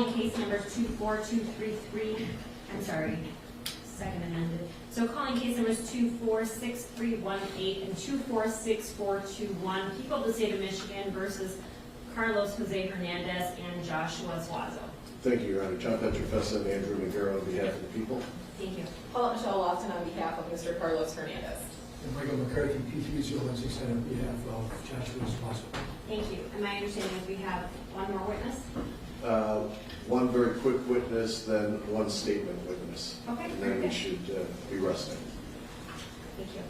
calling case number 24233, I'm sorry, second amended. So calling case numbers 246318 and 246421, people of the state of Michigan versus Carlos Jose Hernandez and Joshua Zazo. Thank you, Your Honor. John Petrofessa and Andrew McGarrow on behalf of the people. Thank you. Paula Michelle Lawson on behalf of Mr. Carlos Hernandez. And Michael McCarthy, P3016 on behalf of Joshua Zazo. Thank you. And my understanding is we have one more witness? One very quick witness, then one statement witness. Okay, And very then we good. should be resting. Thank you.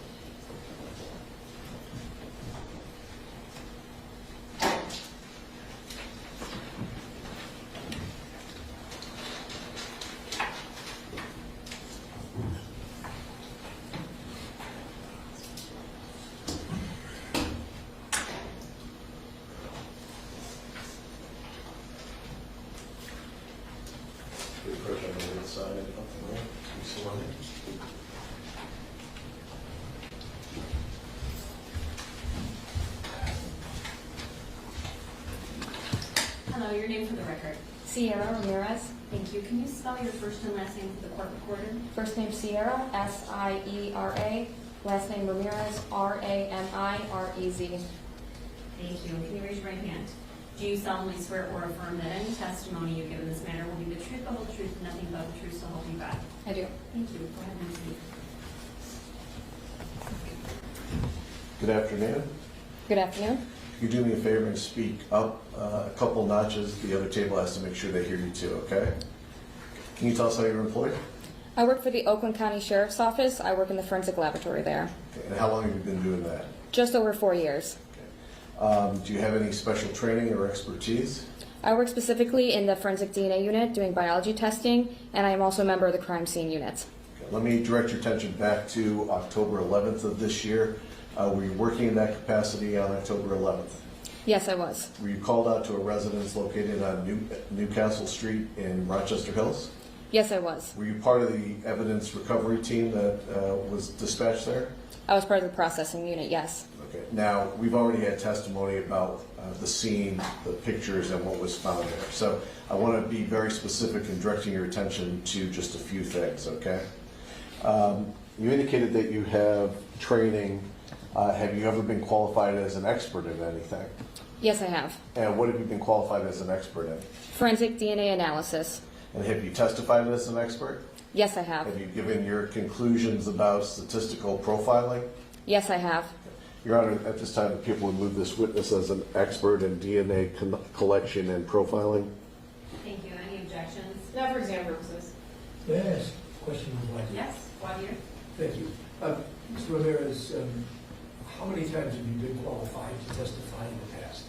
We approach on the inside. You sworn in? Hello, your name for the record. Sierra Ramirez. Thank you. Can you spell your first and last name for the court recorder? First name Sierra, S-I-E-R-A. Last name Ramirez, R-A-M-I-R-E-Z. Thank you. Can you raise your right hand? Do you solemnly swear or affirm that any testimony you give in this matter will be the truth, the whole truth, and nothing but the truth, so help you God? I do. Thank you. Go ahead and speak. Good afternoon. Good afternoon. Could you do me a favor and speak up a couple notches? The other table has to make sure they hear you too, okay? Can you tell us how you're employed? I work for the Oakland County Sheriff's Office. I work in the forensic laboratory there. Okay. And how long have you been doing that? Just over 4 years. Do you have any special training or expertise? I work specifically in the forensic DNA unit doing biology testing, and I am also a member of the crime scene unit. Okay. Let me direct your attention back to October 11th of this year. Were you working in that capacity on October 11th? Yes, I was. Were you called out to a residence located on Newcastle Street in Rochester Hills? Yes, I was. Were you part of the evidence recovery team that was dispatched there? I was part of the processing unit, yes. Okay. Now, we've already had testimony about the scene, the pictures, and what was found there. So I want to be very specific in directing your attention to just a few things, okay? You indicated that you have training. Have you ever been qualified as an expert in anything? Yes, I have. And what have you been qualified as an expert in? Forensic DNA analysis. And have you testified as an expert? Yes, I have. Have you given your conclusions about statistical profiling? Yes, I have. Your Honor, at this time, the people would move this witness as an expert in DNA collection and profiling. Thank you. Any objections? Now for exam purposes. May I ask a question of Michael? Yes, Javier? Thank you. Mr. Ramirez, how many times have you been qualified to testify in the past?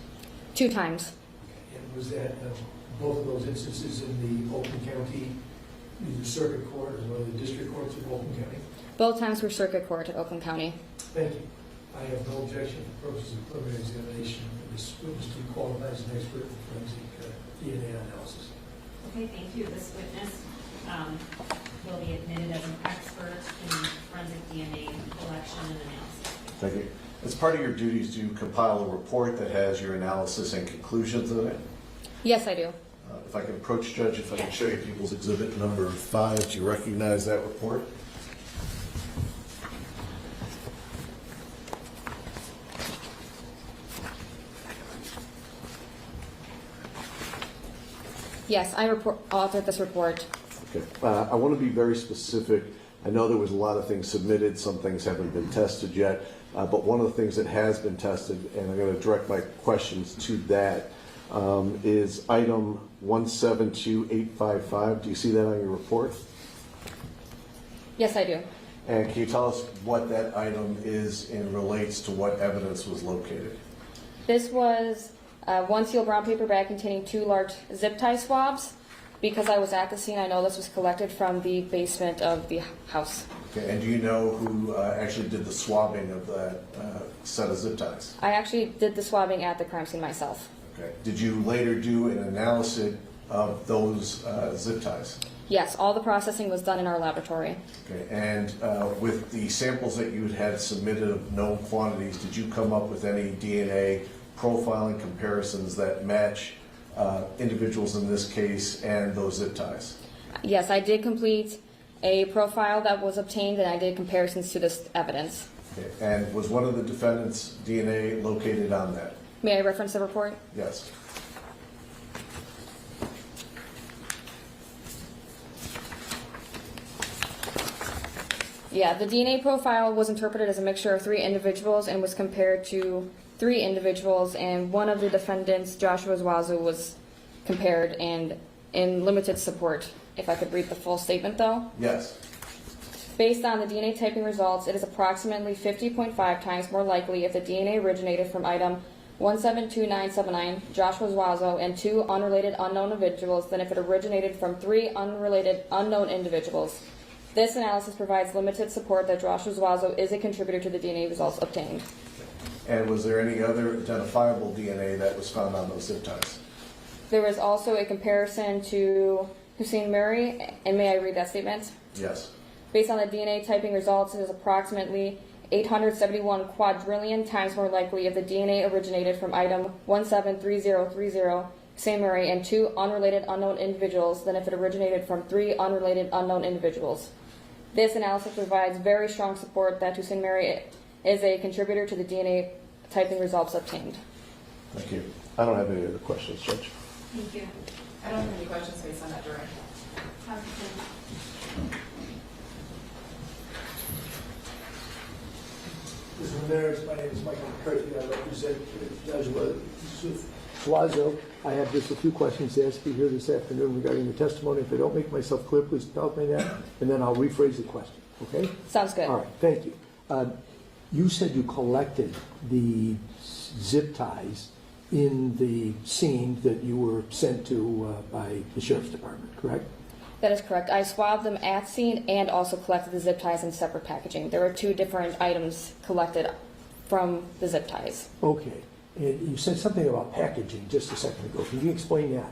2 times. And was that both of those instances in the Oakland County, either circuit court or one of the district courts of Oakland County? Both times were circuit court at Oakland County. Thank you. I have no objection for purposes of preliminary examination for this witness to be qualified as an expert in forensic DNA analysis. Okay, thank you. This witness will be admitted as an expert in forensic DNA collection and analysis. Thank you. As part of your duties, do you compile a report that has your analysis and conclusions in it? Yes, I do. If I can approach, Judge, if I can show you People's Exhibit number 5, do you recognize that report? Yes, I authored this report. Okay. I want to be very specific. I know there was a lot of things submitted. Some things haven't been tested yet. But one of the things that has been tested, and I'm going to direct my questions to that, is item 172855. Do you see that on your report? Yes, I do. And can you tell us what that item is and relates to what evidence was located? This was one sealed brown paper bag containing 2 large zip tie swabs. Because I was at the scene, I know this was collected from the basement of the house. Okay. And do you know who actually did the swabbing of that set of zip ties? I actually did the swabbing at the crime scene myself. Okay. Did you later do an analysis of those zip ties? Yes, all the processing was done in our laboratory. Okay. And with the samples that you had submitted of known quantities, did you come up with any DNA profiling comparisons that match individuals in this case and those zip ties? Yes, I did complete a profile that was obtained, and I did comparisons to this evidence. Okay. And was one of the defendants' DNA located on that? May I reference the report? Yes. Yeah, the DNA profile was interpreted as a mixture of 3 individuals and was compared to 3 individuals, and one of the defendants, Joshua Zazo, was compared and in limited support. If I could read the full statement though. Yes. Based on the DNA typing results, it is approximately 50.5 times more likely if the DNA originated from item 172979, Joshua Wazo, and 2 unrelated unknown individuals than if it originated from 3 unrelated unknown individuals. This analysis provides limited support that Joshua Wazo is a contributor to the DNA results obtained. And was there any other identifiable DNA that was found on those zip ties? There was also a comparison to Hussein Murray, and may I read that statement? Yes. Based on the DNA typing results, it is approximately 871 quadrillion times more likely if the DNA originated from item 173030, Hussein Murray, and 2 unrelated unknown individuals than if it originated from 3 unrelated unknown individuals. This analysis provides very strong support that Hussein Murray is a contributor to the DNA typing results obtained. Thank you. I don't have any other questions, Judge. Thank you. I don't have any questions based on that direct. Prosecution. Mr. Ramirez, my name is Michael McCarthy. I represent Judge Wazo. I have just a few questions to ask you here this afternoon regarding the testimony. If I don't make myself clear, please tell me that, and then I'll rephrase the question, okay? Sounds good. All right, thank you. You said you collected the zip ties in the scene that you were sent to by the Sheriff's Department, correct? That is correct. I swabbed them at scene and also collected the zip ties in separate packaging. There were 2 different items collected from the zip ties. Okay. And you said something about packaging just a second ago. Can you explain that?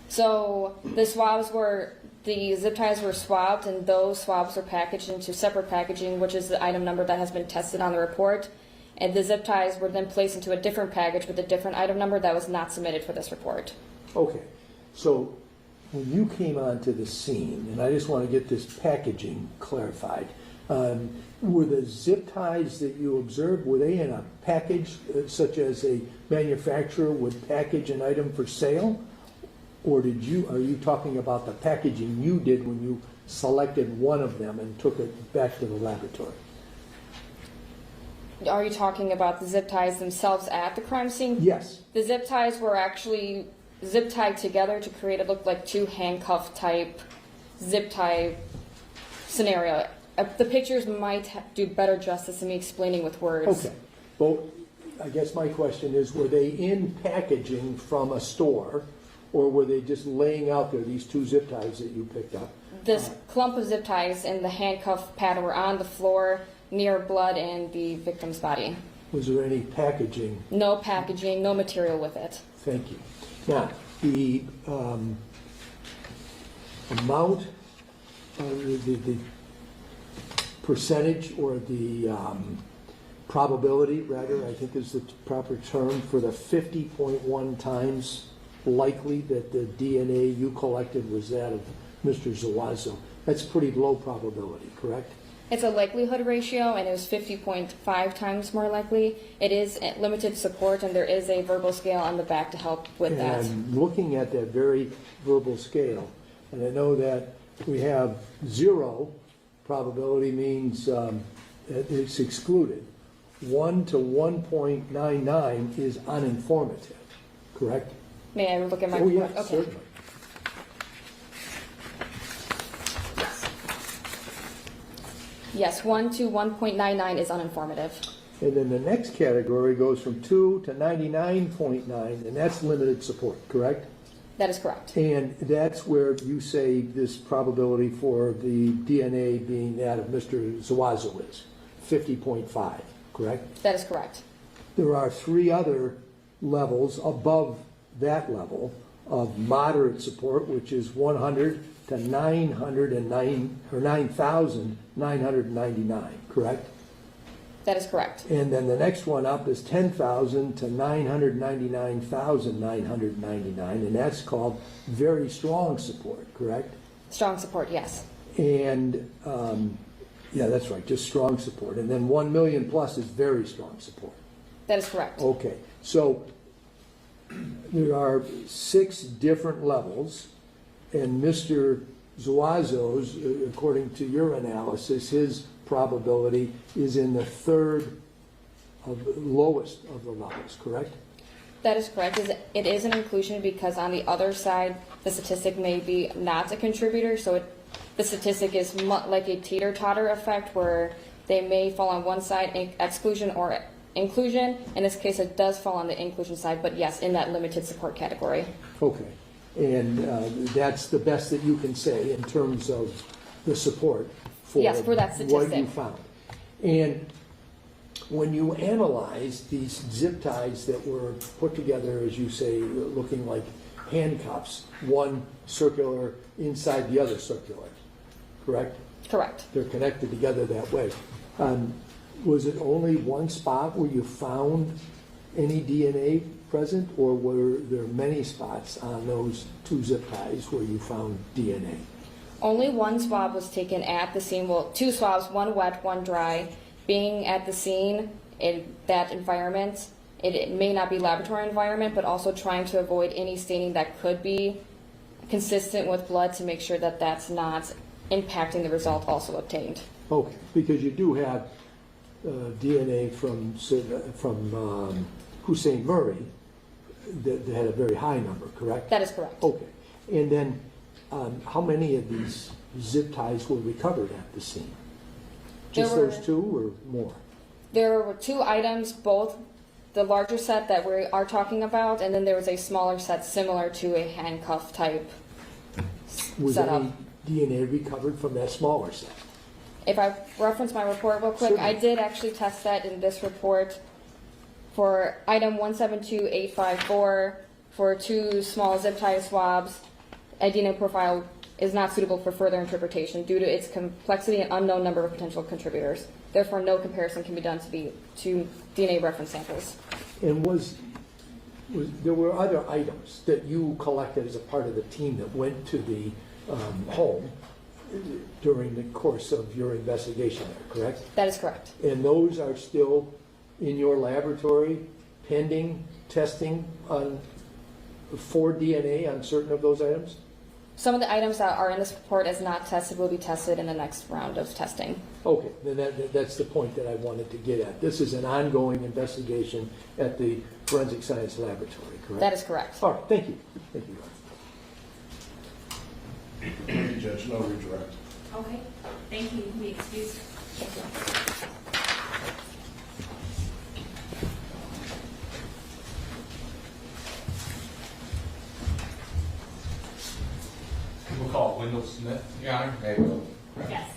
So the zip ties were swabbed, and those swabs were packaged into separate packaging, which is the item number that has been tested on the report. And the zip ties were then placed into a different package with a different item number that was not submitted for this report. Okay. So when you came onto the scene, and I just want to get this packaging clarified, were the zip ties that you observed, were they in a package such as a manufacturer would package an item for sale? Or are you talking about the packaging you did when you selected one of them and took it back to the laboratory? Are you talking about the zip ties themselves at the crime scene? Yes. The zip ties were actually zip tied together to create it look like 2 handcuff type zip tie scenario. The pictures might do better justice than me explaining with words. Okay. Well, I guess my question is, were they in packaging from a store, or were they just laying out there, these 2 zip ties that you picked up? This clump of zip ties and the handcuff pattern were on the floor near blood and the victim's body. Was there any packaging? No packaging, no material with it. Thank you. Now, the amount, the percentage, or the probability, rather, I think is the proper term, for the 50.1 times likely that the DNA you collected was that of Mr. Zazo. That's pretty low probability, correct? It's a likelihood ratio, and it was 50.5 times more likely. It is limited support, and there is a verbal scale on the back to help with that. And looking at that very verbal scale, and I know that we have 0 probability means it's excluded. 1 to 1.99 is uninformative, correct? May I look at my Oh, report? yes, certainly. Yes, 1 to 1.99 is uninformative. And then the next category goes from 2 to 99.9, and that's limited support, correct? That is correct. And that's where you say this probability for the DNA being that of Mr. Zazo is 50.5, correct? That is correct. There are 3 other levels above that level of moderate support, which is 100 to 909 or 9,999, correct? That is correct. And then the next one up is 10,000 to 999,999, and that's called very strong support, correct? Strong support, yes. And, yeah, that's right, just strong support. And then 1 million plus is very strong support. That is correct. Okay, so there are 6 different levels, and Mr. Zazo's, according to your analysis, his probability is in the third of the lowest of the levels, correct? That is correct. It is an inclusion because on the other side, the statistic may be not a contributor, so the statistic is like a teeter-totter effect where they may fall on one side, exclusion or inclusion. In this case, it does fall on the inclusion side, but yes, in that limited support category. Okay, and that's the best that you can say in terms of the support for, Yes, for that what statistic. you found. And when you analyze these zip ties that were put together, as you say, looking like handcuffs, one circular inside the other circular, correct? Correct. They're connected together that way. Was it only one spot where you found any DNA present, or were there many spots on those 2 zip ties where you found DNA? Only one swab was taken at the scene. Well, 2 swabs, one wet, one dry. Being at the scene in that environment, it may not be laboratory environment, but also trying to avoid any staining that could be consistent with blood to make sure that that's not impacting the result also obtained. Okay, because you do have DNA from Hussein Murray that had a very high number, correct? That is correct. Okay, and then how many of these zip ties were recovered at the scene? Just There were- those 2 or more? There were 2 items, both the larger set that we are talking about, and then there was a smaller set similar to a handcuff type Was setup. any DNA recovered from that smaller set? If I reference my report real quick, I Certainly. did actually test that in this report for item 172854 for 2 small zip tie swabs. A DNA profile is not suitable for further interpretation due to its complexity and unknown number of potential contributors. Therefore, no comparison can be done to DNA reference samples. And there were other items that you collected as a part of the team that went to the home during the course of your investigation there, correct? That is correct. And those are still in your laboratory pending testing for DNA on certain of those items? Some of the items that are in this report as not tested will be tested in the next round of testing. Okay, then that's the point that I wanted to get at. This is an ongoing investigation at the Forensic Science Laboratory, correct? That is correct. All right, thank you. Thank you. Thank you, Judge. No redirect. Okay, thank you. You can be excused. We'll call Wendell Smith, Your Honor. Hey, Will. Yes.